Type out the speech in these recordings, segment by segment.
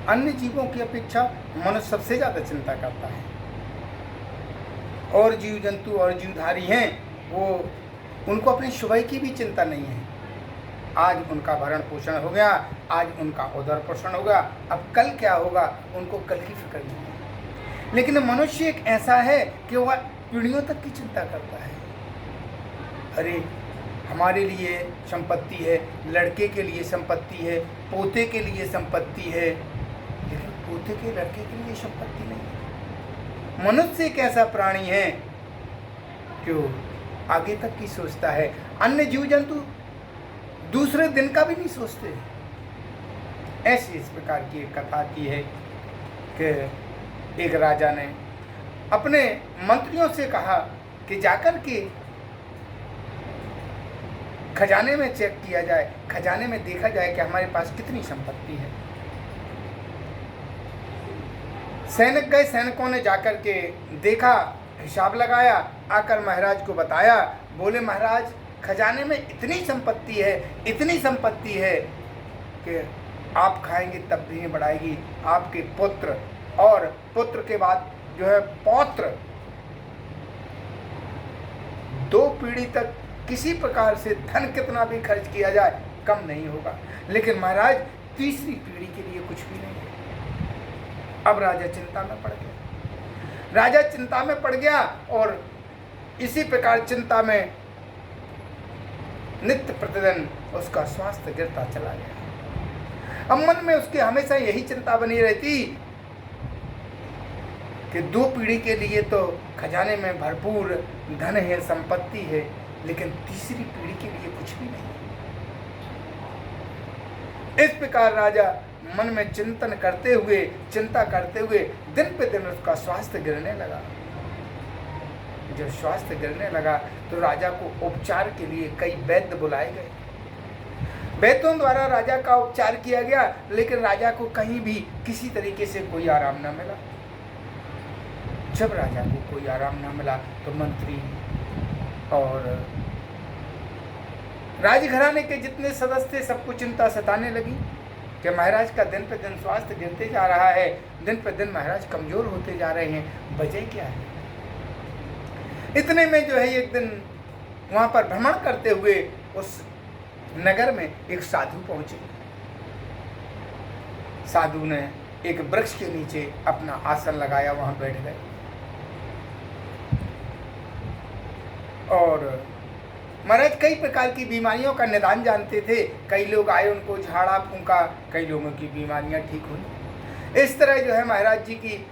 अन्य जीवों की अपेक्षा मनुष्य सबसे ज़्यादा चिंता करता है। और जीव जंतु और जीवधारी हैं, वो उनको अपने सुबह की भी चिंता नहीं है। आज उनका भरण पोषण हो गया, आज उनका उदर पोषण होगा, अब कल क्या होगा उनको कल की फिक्र नहीं है। लेकिन मनुष्य एक ऐसा है कि वह पीढ़ियों तक की चिंता करता है। अरे हमारे लिए संपत्ति है, लड़के के लिए संपत्ति है, पोते के लिए संपत्ति है, लेकिन पोते के लड़के के लिए संपत्ति नहीं है। मनुष्य एक ऐसा प्राणी है जो आगे तक की सोचता है। अन्य जीव जंतु दूसरे दिन का भी नहीं सोचते। ऐसी इस प्रकार की एक कथा की है कि एक राजा ने अपने मंत्रियों से कहा कि जाकर के खजाने में चेक किया जाए, खजाने में देखा जाए कि हमारे पास कितनी संपत्ति है। सैनिक गए, सैनिकों ने जाकर के देखा, हिसाब लगाया, आकर महाराज को बताया। बोले महाराज खजाने में इतनी संपत्ति है, इतनी संपत्ति है कि आप खाएंगे तब भी नहीं बढ़ाएगी। आपके पुत्र और पुत्र के बाद जो है पौत्र, 2 पीढ़ी तक किसी प्रकार से धन कितना भी खर्च किया जाए कम नहीं होगा। लेकिन महाराज तीसरी पीढ़ी के लिए कुछ भी नहीं है। अब राजा चिंता में पड़ गया। राजा चिंता में पड़ गया और इसी प्रकार चिंता में नित्य प्रतिदिन उसका स्वास्थ्य गिरता चला गया। अब मन में उसके हमेशा यही चिंता बनी रहती कि 2 पीढ़ी के लिए तो खजाने में भरपूर धन है, संपत्ति है, लेकिन तीसरी पीढ़ी के लिए कुछ भी नहीं। इस प्रकार राजा मन में चिंतन करते हुए, चिंता करते हुए दिन पे दिन उसका स्वास्थ्य गिरने लगा। जब स्वास्थ्य गिरने लगा तो राजा को उपचार के लिए कई वैद्य बुलाए गए। वैद्यों द्वारा राजा का उपचार किया गया, लेकिन राजा को कहीं भी किसी तरीके से कोई आराम न मिला। जब राजा को कोई आराम न मिला तो मंत्री और राजघराने के जितने सदस्य थे सबको चिंता सताने लगी कि महाराज का दिन पे दिन स्वास्थ्य गिरते जा रहा है, दिन पे दिन महाराज कमजोर होते जा रहे हैं, वजह क्या है। इतने में जो है एक दिन वहां पर भ्रमण करते हुए उस नगर में एक साधु पहुंचे। साधु ने एक वृक्ष के नीचे अपना आसन लगाया, वहां बैठ गए और महाराज कई प्रकार की बीमारियों का निदान जानते थे। कई लोग आए, उनको झाड़ा फूंका, कई लोगों की बीमारियां ठीक हुई। इस तरह जो है महाराज जी की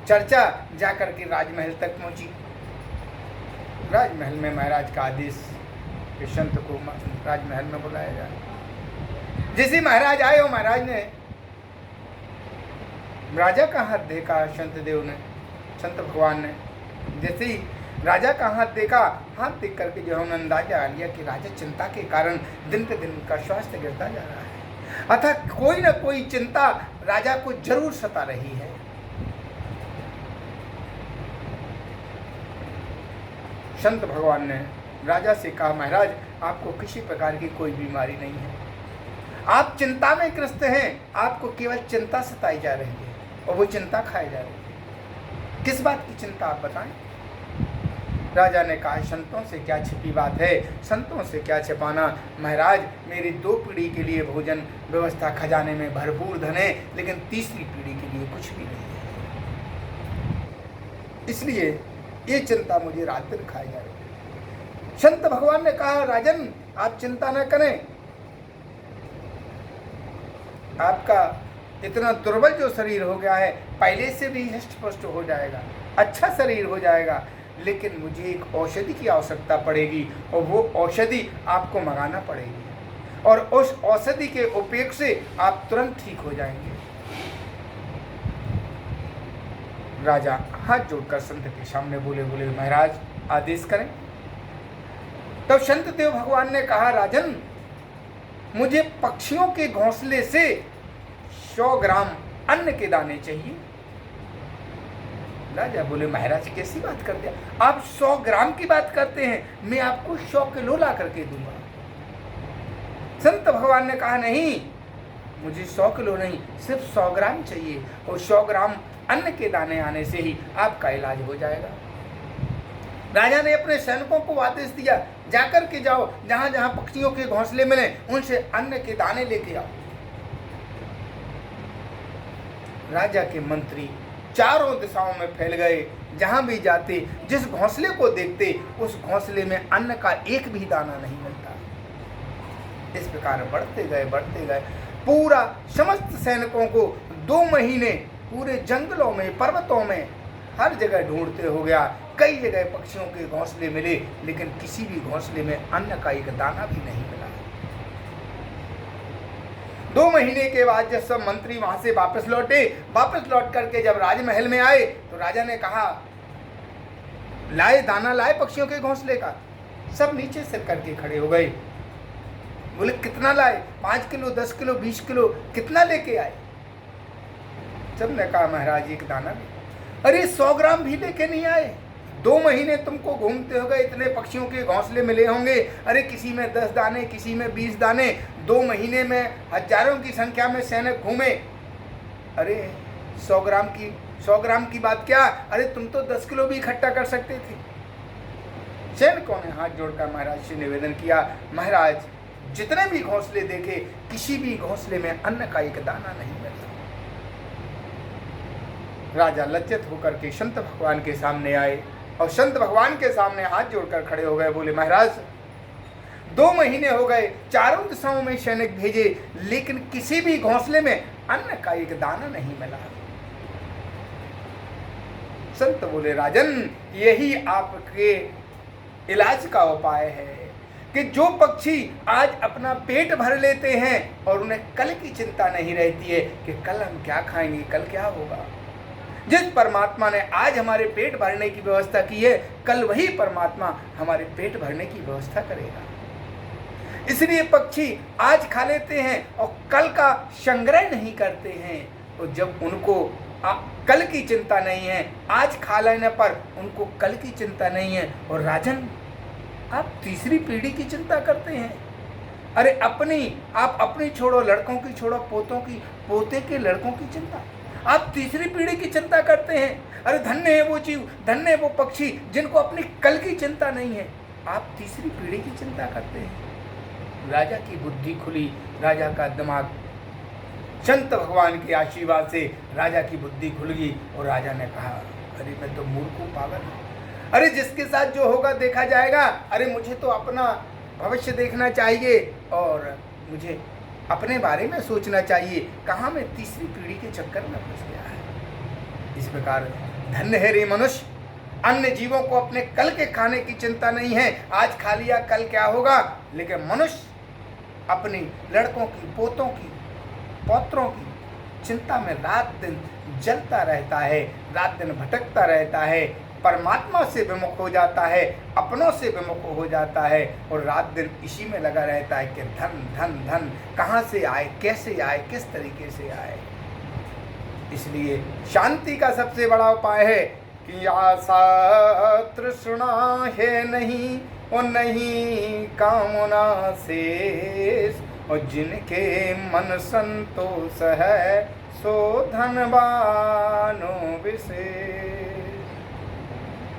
चर्चा जाकर के राजमहल तक पहुंची। राजमहल में महाराज का आदेश कि संत को राजमहल में बुलाया जाए। जैसे महाराज आए और महाराज ने राजा का हाथ देखा, संत देव ने, संत भगवान ने जैसे ही राजा का हाथ देखा, हाथ देख करके जो है उन्होंने अंदाजा लिया कि राजा चिंता के कारण दिन पे दिन उनका स्वास्थ्य गिरता जा रहा है, अतः कोई ना कोई चिंता राजा को जरूर सता रही है। संत भगवान ने राजा से कहा, महाराज आपको किसी प्रकार की कोई बीमारी नहीं है, आप चिंता में ग्रस्त हैं, आपको केवल चिंता सताई जा रही है और वो चिंता खाई जा रही है। किस बात की चिंता आप बताएं। राजा ने कहा, संतों से क्या छिपी बात है, संतों से क्या छिपाना। महाराज मेरी 2 पीढ़ी के लिए भोजन व्यवस्था खजाने में भरपूर धन है, लेकिन तीसरी पीढ़ी के लिए कुछ भी नहीं है, इसलिए ये चिंता मुझे रात दिन खाई जा रही है। संत भगवान ने कहा, राजन आप चिंता न करें, आपका इतना दुर्बल जो शरीर हो गया है पहले से भी हष्ट पुष्ट हो जाएगा, अच्छा शरीर हो जाएगा, लेकिन मुझे एक औषधि की आवश्यकता पड़ेगी और वो औषधि आपको मंगाना पड़ेगी और उस औषधि के उपयोग से आप तुरंत ठीक हो जाएंगे। राजा हाथ जोड़कर संत के सामने बोले महाराज आदेश करें। तब संत देव भगवान ने कहा, राजन मुझे पक्षियों के घोंसले से 100 ग्राम अन्न के दाने चाहिए। राजा बोले, महाराज कैसी बात करते हैं, आप 100 ग्राम की बात करते हैं, मैं आपको 100 किलो ला करके दूंगा। संत भगवान ने कहा, नहीं मुझे 100 किलो नहीं, सिर्फ 100 ग्राम चाहिए, और 100 ग्राम अन्न के दाने आने से ही आपका इलाज हो जाएगा। राजा ने अपने सैनिकों को आदेश दिया, जाकर के जाओ, जहां जहां पक्षियों के घोंसले मिले उनसे अन्न के दाने लेके आओ। राजा के मंत्री चारों दिशाओं में फैल गए, जहां भी जाते, जिस घोंसले को देखते, उस घोंसले में अन्न का एक भी दाना नहीं मिलता। इस प्रकार बढ़ते गए, पूरा समस्त सैनिकों को 2 महीने पूरे जंगलों में, पर्वतों में, हर जगह ढूंढते हो गया। कई जगह पक्षियों के घोंसले मिले, लेकिन किसी भी घोंसले में अन्न का एक दाना भी नहीं मिला। 2 महीने के बाद जब सब मंत्री वहां से वापस लौट करके जब राजमहल में आए, तो राजा ने कहा, लाए दाना, लाए पक्षियों के घोंसले का। सब नीचे सिर करके खड़े हो गए। बोले कितना लाए? 5 किलो, 10 किलो, 20 किलो, कितना लेके आए? सबने कहा, महाराज एक दाना भी। अरे 100 ग्राम भी लेके नहीं आए? 2 महीने तुमको घूमते हो गए, इतने पक्षियों के घोंसले मिले होंगे, अरे किसी में 10 दाने, किसी में 20 दाने, 2 महीने में हजारों की संख्या में सैनिक घूमे। अरे 100 ग्राम की बात क्या, अरे तुम तो 10 किलो भी इकट्ठा कर सकते थे। सैनिकों ने हाथ जोड़कर महाराज से निवेदन किया, महाराज जितने भी घोंसले देखे, किसी भी घोंसले में अन्न का एक दाना नहीं मिला। राजा लज्जित होकर के संत भगवान के सामने आए, और संत भगवान के सामने हाथ जोड़कर खड़े हो गए। बोले, महाराज 2 महीने हो गए, चारों दिशाओं में सैनिक भेजे, लेकिन किसी भी घोंसले में अन्न का एक दाना नहीं मिला। संत बोले, राजन यही आपके इलाज का उपाय है कि जो पक्षी आज अपना पेट भर लेते हैं और उन्हें कल की चिंता नहीं रहती है कि कल हम क्या खाएंगे, कल क्या होगा। जिस परमात्मा ने आज हमारे पेट भरने की व्यवस्था की है, कल वही परमात्मा हमारे पेट भरने की व्यवस्था करेगा। इसलिए पक्षी आज खा लेते हैं और कल का संग्रह नहीं करते हैं, और जब उनको कल की चिंता नहीं है, आज खा लेने पर उनको कल की चिंता नहीं है। और राजन, आप तीसरी पीढ़ी की चिंता करते हैं। अरे आप अपनी छोड़ो, लड़कों की छोड़ो, पोतों की, पोते के लड़कों की चिंता, आप तीसरी पीढ़ी की चिंता करते हैं। अरे धन्य है वो जीव, धन्य है वो पक्षी जिनको अपनी कल की चिंता नहीं है, आप तीसरी पीढ़ी की चिंता करते हैं। राजा की बुद्धि खुली, राजा का दिमाग, संत भगवान के आशीर्वाद से राजा की बुद्धि खुल गई, और राजा ने कहा, अरे मैं तो मूर्ख हूँ, पागल हूँ। अरे जिसके साथ जो होगा देखा जाएगा। अरे मुझे तो अपना भविष्य देखना चाहिए और मुझे अपने बारे में सोचना चाहिए। कहाँ मैं तीसरी पीढ़ी के चक्कर में फंस गया है। इस प्रकार धन्य है रे मनुष्य, अन्य जीवों को अपने कल के खाने की चिंता नहीं है, आज खा लिया कल क्या होगा। लेकिन मनुष्य अपनी लड़कों की, पोतों की, पौत्रों की चिंता में रात दिन जलता रहता है, रात दिन भटकता रहता है, परमात्मा से विमुख हो जाता है, अपनों से विमुख हो जाता है, और रात दिन इसी में लगा रहता है कि धन धन धन कहाँ से आए, कैसे आए, किस तरीके से आए। इसलिए शांति का सबसे बड़ा उपाय है कि आशा तृष्णा है नहीं, और नहीं कामना शेष, और जिनके मन संतोष है सो धनवानो विशेष।